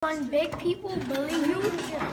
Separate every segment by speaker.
Speaker 1: When big people bully you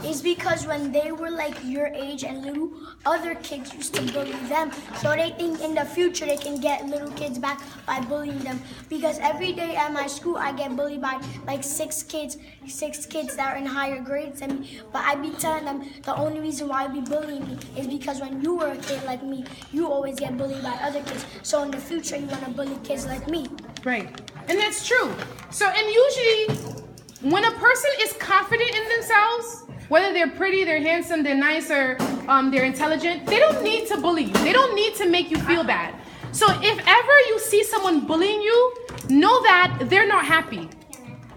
Speaker 1: is because when they were like your age and little, other kids used to bully them. So they think in the future they can get little kids back by bullying them. Because every day at my school I get bullied by like six kids that are in higher grades than me. But I be telling them the only reason why you be bullying me is because when you were a kid like me, you always get bullied by other kids. So in the future you want to bully kids like me.
Speaker 2: Right. And that's true. So, and usually when a person is confident in themselves, whether they're pretty, they're handsome, they're nice, or they're intelligent, they don't need to bully you. They don't need to make you feel bad. So if ever you see someone bullying you, know that they're not happy.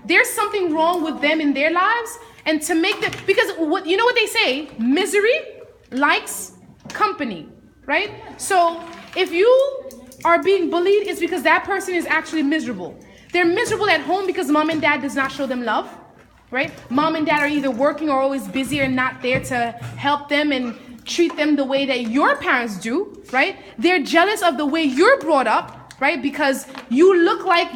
Speaker 2: There's something wrong with them in their lives. And to make them, because you know what they say, misery likes company, right? So if you are being bullied, it's because that person is actually miserable. They're miserable at home because mom and dad does not show them love, right? Mom and dad are either working or always busy or not there to help them and treat them the way that your parents do, right? They're jealous of the way you're brought up, right? Because you look like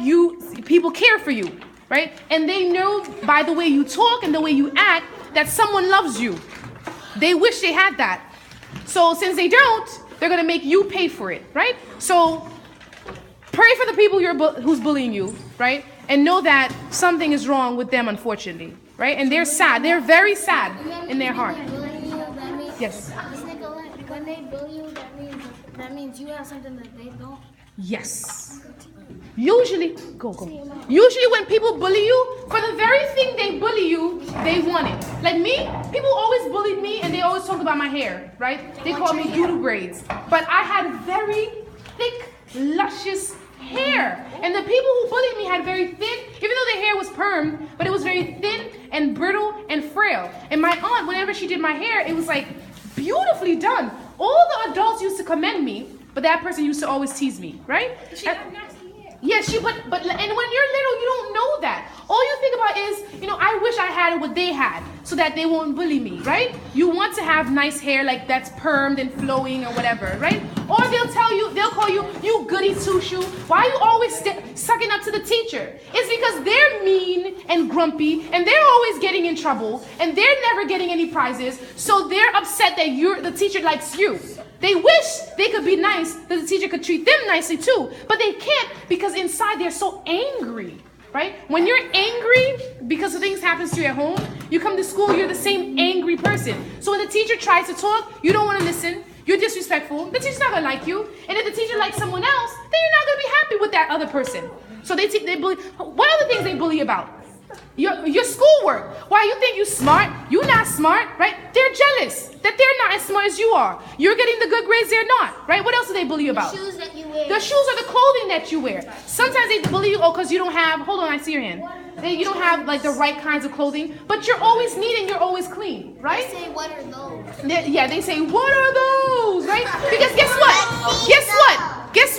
Speaker 2: people care for you, right? And they know by the way you talk and the way you act that someone loves you. They wish they had that. So since they don't, they're gonna make you pay for it, right? So pray for the people who's bullying you, right? And know that something is wrong with them, unfortunately, right? And they're sad. They're very sad in their heart. Yes.
Speaker 3: When they bully you, that means you have something that they don't.
Speaker 2: Yes. Usually, go. Usually when people bully you, for the very thing they bully you, they want it. Like me, people always bullied me and they always talk about my hair, right? They call me doodle braids. But I had very thick, luscious hair. And the people who bullied me had very thin, even though their hair was permed, but it was very thin and brittle and frail. And my aunt, whenever she did my hair, it was like beautifully done. All the adults used to commend me, but that person used to always tease me, right? Yes, and when you're little, you don't know that. All you think about is, I wish I had what they had so that they won't bully me, right? You want to have nice hair like that's permed and flowing or whatever, right? Or they'll call you, you goody two-shoe. Why are you always sucking up to the teacher? It's because they're mean and grumpy and they're always getting in trouble and they're never getting any prizes. So they're upset that the teacher likes you. They wish they could be nice, that the teacher could treat them nicely too, but they can't because inside they're so angry, right? When you're angry because of things happens to you at home, you come to school, you're the same angry person. So when the teacher tries to talk, you don't want to listen, you're disrespectful, the teacher's not going to like you, and if the teacher likes someone else, then you're not going to be happy with that other person. So they bully. What are the things they bully about? Your schoolwork. Why you think you smart? You not smart, right? They're jealous that they're not as smart as you are. You're getting the good grades, they're not, right? What else do they bully you about?
Speaker 3: The shoes that you wear.
Speaker 2: The shoes or the clothing that you wear. Sometimes they bully you, because you don't have, hold on, I see your hand. You don't have like the right kinds of clothing, but you're always neat and you're always clean, right?
Speaker 3: They say, what are those?
Speaker 2: They say, what are those, right? Because guess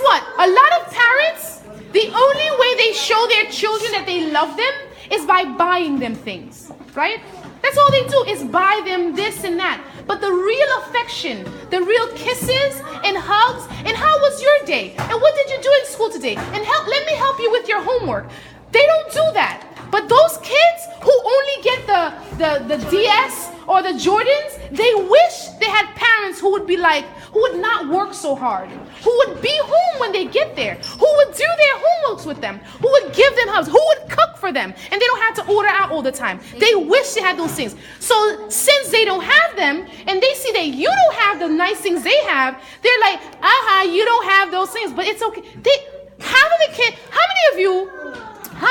Speaker 2: what? A lot of parents, the only way they show their children that they love them is by buying them things, right? That's all they do is buy them this and that. But the real affection, the real kisses and hugs, and how was your day? And what did you do in school today? And let me help you with your homework. They don't do that. But those kids who only get the DS or the Jordans, they wish they had parents who would not work so hard, who would be home when they get there, who would do their homeworks with them, who would give them hugs, who would cook for them, and they don't have to order out all the time. They wish they had those things. So since they don't have them, and they see that you don't have the nice things they have, they're like, you don't have those things, but it's okay. How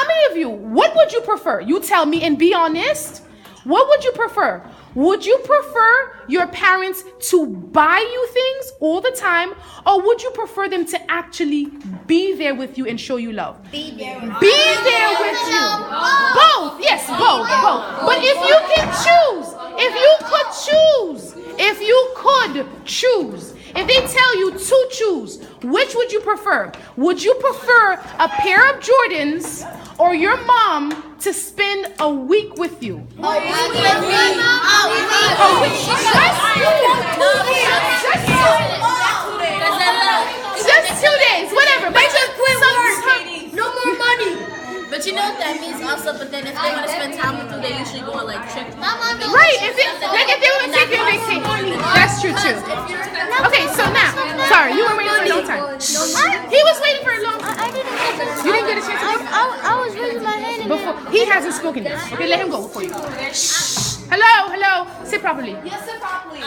Speaker 2: many of you, what would you prefer? You tell me and be honest. What would you prefer? Would you prefer your parents to buy you things all the time, or would you prefer them to actually be there with you and show you love?
Speaker 3: Be there
Speaker 2: with you. Both. Yes, both. But if you could choose, if they tell you to choose, which would you prefer? Would you prefer a pair of Jordans or your mom to spend a week with you? Just 2 days, whatever. But no more money.
Speaker 3: But you know what that means also, but then if they want to spend time with you,
Speaker 4: they usually go on like trips.
Speaker 2: Right, if they were to take you on vacation. That's true too. Okay, so now, sorry, you were waiting for a long time. He was waiting for a long time.
Speaker 3: I didn't get this.
Speaker 2: You didn't get a chance to
Speaker 3: I was raising my hand and
Speaker 2: before. He hasn't spoken yet. Okay, let him go before you. Shh. Hello. Sit properly.
Speaker 5: Yes, sit properly.
Speaker 3: I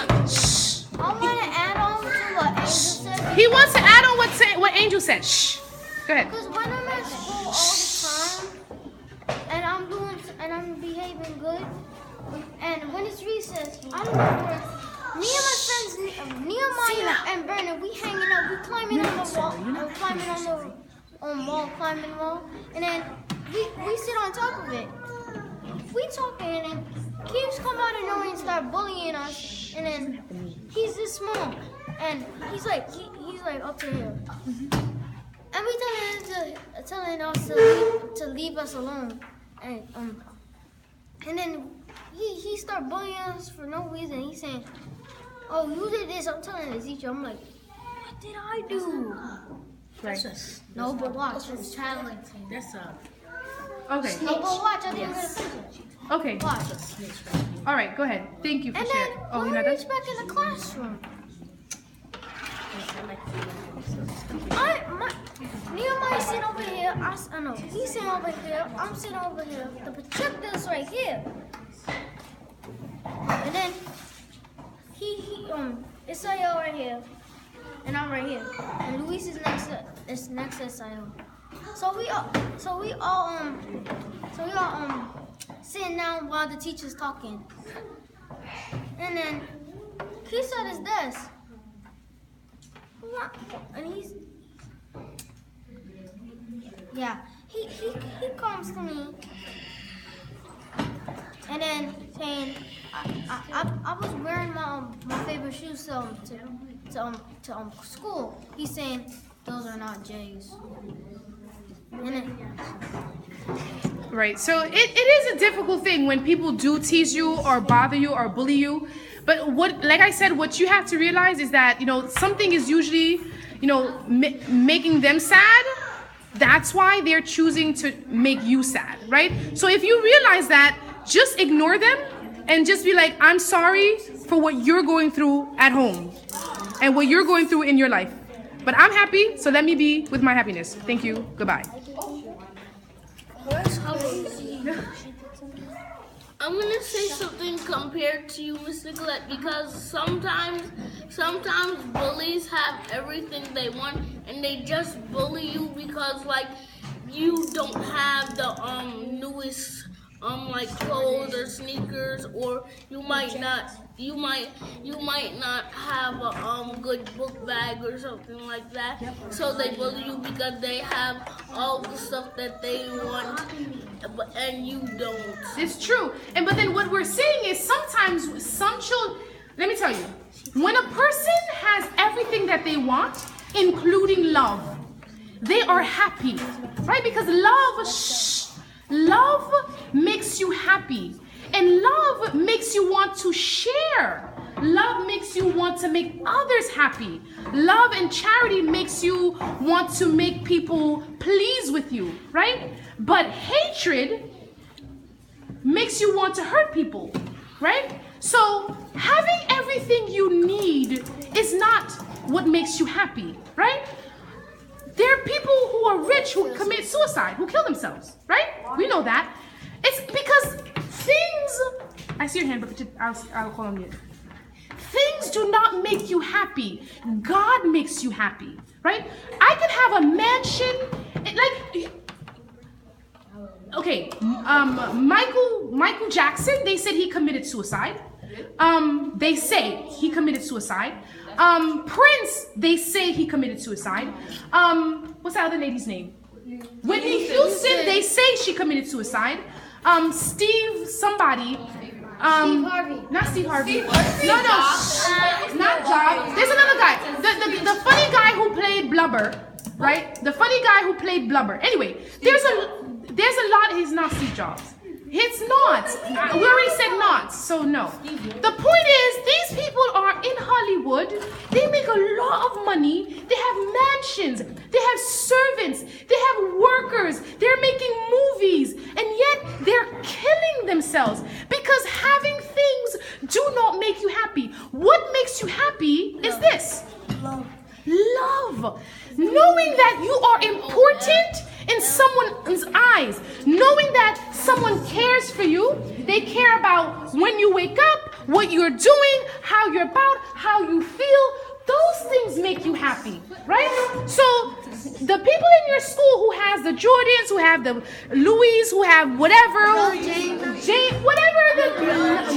Speaker 3: want to add on to what Angel said.
Speaker 2: He wants to add on what Angel said. Shh. Go ahead.
Speaker 3: Because when I'm at school all the time, and I'm behaving good, and when it's recess, I don't know. Me and my friends, Nehemiah and Bernard, we hanging out, we climbing on the wall, climbing on the wall, and then we sit on top of it. We talking, and then kids come out of nowhere and start bullying us, and then he's this small, and he's like up to here. And we telling us to leave us alone, and then he start bullying us for no reason. He's saying, "Oh, you did this." I'm telling the teacher. I'm like, "What did I do?"
Speaker 2: Right.
Speaker 3: No, but watch, it's challenging.
Speaker 4: That's
Speaker 2: Okay.
Speaker 3: No, but watch, I didn't get a finish.
Speaker 2: Okay.
Speaker 3: Watch.
Speaker 2: All right. Go ahead. Thank you for
Speaker 3: And
Speaker 2: sharing.
Speaker 3: then
Speaker 2: Oh,
Speaker 3: when
Speaker 2: you're not
Speaker 3: we
Speaker 2: done?
Speaker 3: reach back in the classroom, Nehemiah's sitting over here. I know he's sitting over here. I'm sitting over here. The projector's right here. And then Isael right here, and I'm right here, and Luis is next to Isael. So we all sitting down while the teacher's talking, and then he's at his desk, and he comes to me, and then saying, I was wearing my favorite shoes to school. He's saying those are not J's. And then,
Speaker 2: Right. So it is a difficult thing when people do tease you or bother you or bully you. But like I said, what you have to realize is that, something is usually, making them sad. That's why they're choosing to make you sad, right? So if you realize that, just ignore them and just be like, I'm sorry for what you're going through at home and what you're going through in your life. But I'm happy, so let me be with my happiness. Thank you. Goodbye.
Speaker 6: I'm gonna say something compared to you, Miss Nicolette, because sometimes bullies have everything they want, and they just bully you because you don't have the newest clothes or sneakers, or you might not have a good book bag or something like that. So they bully you because they have all the stuff that they want, and you don't.
Speaker 2: It's true. But then what we're saying is sometimes some children, let me tell you, when a person has everything that they want, including love, they are happy, right? Because love makes you happy. And love makes you want to share. Love makes you want to make others happy. Love and charity makes you want to make people pleased with you, right? But hatred makes you want to hurt people, right? So having everything you need is not what makes you happy, right? There are people who are rich who commit suicide, who kill themselves, right? We know that. It's because I see your hand, but I'll call on you. Things do not make you happy. God makes you happy, right? I can have a mansion, okay, Michael Jackson, they said he committed suicide. They say he committed suicide. Prince, they say he committed suicide. What's that other lady's name? Whitney Houston, they say she committed suicide. Steve somebody.
Speaker 3: Steve Harvey.
Speaker 2: Not Steve Harvey. No, not Job. There's another guy. The funny guy who played Blubber, right? The funny guy who played Blubber. Anyway, there's a lot. He's not Steve Jobs. It's not. We already said not, so no. The point is, these people are in Hollywood. They make a lot of money. They have mansions. They have servants. They have workers. They're making movies. And yet, they're killing themselves. Because having things do not make you happy. What makes you happy is this. Love. Knowing that you are important in someone's eyes. Knowing that someone cares for you. They care about when you wake up, what you're doing, how you're about, how you feel. Those things make you happy, right? So the people in your school who has the Jordans, who have the Louis, who have whatever, Jane, whatever the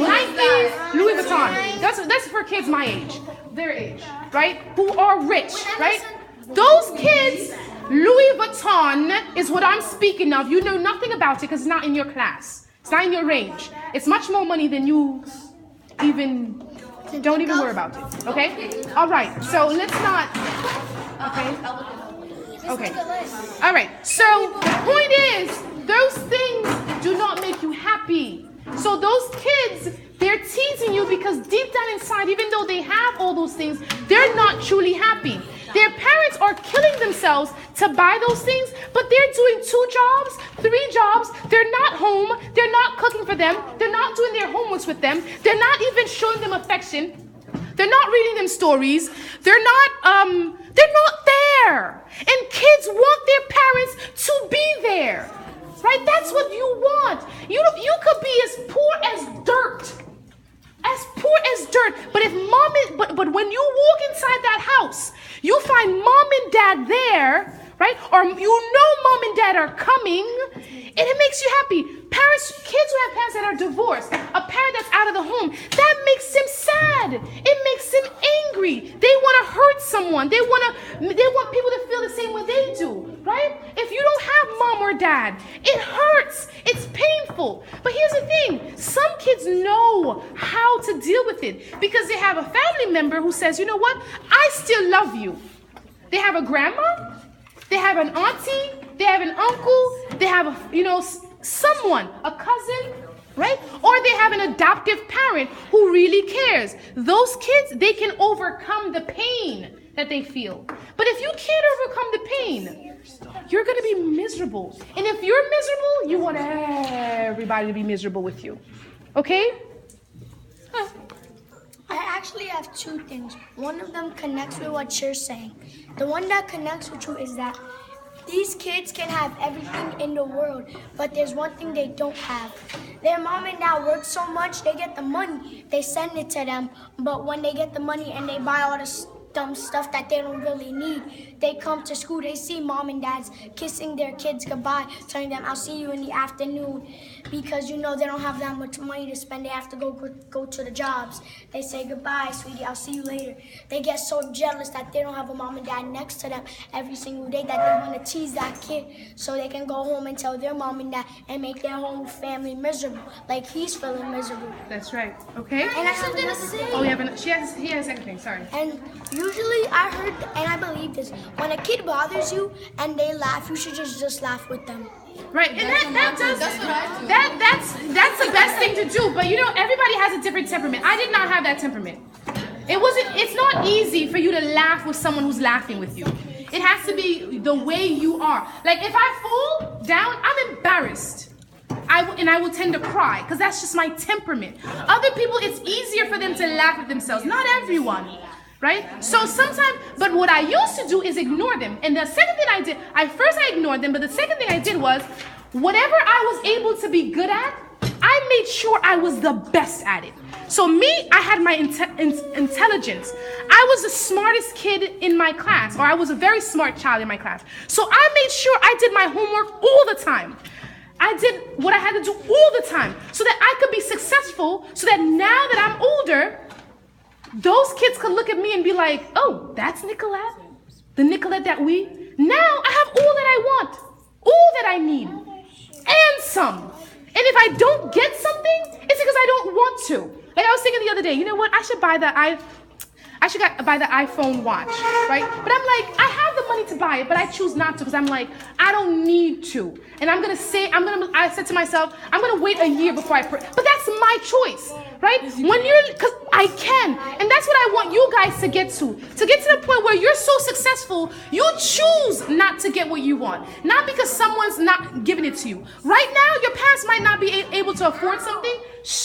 Speaker 2: Nikes, Louis Vuitton. That's for kids my age, their age, right? Who are rich, right? Those kids, Louis Vuitton is what I'm speaking of. You know nothing about it because it's not in your class. It's not in your range. It's much more money than you even... Don't even worry about it, okay? All right, so let's not, okay? All right, so the point is, those things do not make you happy. So those kids, they're teasing you because deep down inside, even though they have all those things, they're not truly happy. Their parents are killing themselves to buy those things, but they're doing 2 jobs, 3 jobs. They're not home. They're not cooking for them. They're not doing their homeworks with them. They're not even showing them affection. They're not reading them stories. They're not there. And kids want their parents to be there, right? That's what you want. You could be as poor as dirt. As poor as dirt, but when you walk inside that house, you find mom and dad there, right? Or you know mom and dad are coming, and it makes you happy. Kids who have parents that are divorced, a parent that's out of the home, that makes them sad. It makes them angry. They want to hurt someone. They want people to feel the same way they do, right? If you don't have mom or dad, it hurts. It's painful. But here's the thing. Some kids know how to deal with it because they have a family member who says, you know what? I still love you. They have a grandma. They have an auntie. They have an uncle. They have someone, a cousin, right? Or they have an adoptive parent who really cares. Those kids, they can overcome the pain that they feel. But if you can't overcome the pain, you're going to be miserable. And if you're miserable, you want everybody to be miserable with you. Okay?
Speaker 1: I actually have 2 things. One of them connects with what you're saying. The one that connects with you is that these kids can have everything in the world, but there's one thing they don't have. Their mom and dad work so much, they get the money, they send it to them, but when they get the money and they buy all the dumb stuff that they don't really need, they come to school, they see mom and dads kissing their kids goodbye, telling them, I'll see you in the afternoon, because they don't have that much money to spend. They have to go to the jobs. They say, goodbye, sweetie, I'll see you later. They get so jealous that they don't have a mom and dad next to them every single day that they want to tease that kid so they can go home and tell their mom and dad and make their whole family miserable, like he's feeling miserable.
Speaker 2: That's right. Okay?
Speaker 1: And I have another thing.
Speaker 2: Oh, he has a second thing. Sorry.
Speaker 1: And usually I heard, and I believe this, when a kid bothers you and they laugh, you should just laugh with them.
Speaker 2: Right, and that's the best thing to do. But everybody has a different temperament. I did not have that temperament. It's not easy for you to laugh with someone who's laughing with you. It has to be the way you are. Like if I fall down, I'm embarrassed. I will tend to cry because that's just my temperament. Other people, it's easier for them to laugh at themselves. Not everyone. Right? So sometimes, but what I used to do is ignore them. And the second thing I did, first I ignored them, but the second thing I did was, whatever I was able to be good at, I made sure I was the best at it. So me, I had my intelligence. I was the smartest kid in my class, or I was a very smart child in my class. So I made sure I did my homework all the time. I did what I had to do all the time so that I could be successful, so that now that I'm older, those kids could look at me and be like, oh, that's Nicolette? The Nicolette that now I have all that I want, all that I need, and some. And if I don't get something, it's because I don't want to. Like I was thinking the other day, you know what? I should buy the iPhone watch, right? But I'm like, I have the money to buy it, but I choose not to because I'm like, I don't need to. And I said to myself, I'm going to wait a year before I but that's my choice, right? Because I can. And that's what I want you guys to get to. To get to the point where you're so successful, you choose not to get what you want. Not because someone's not giving it to you. Right now, your parents might not be able to afford something. Shh.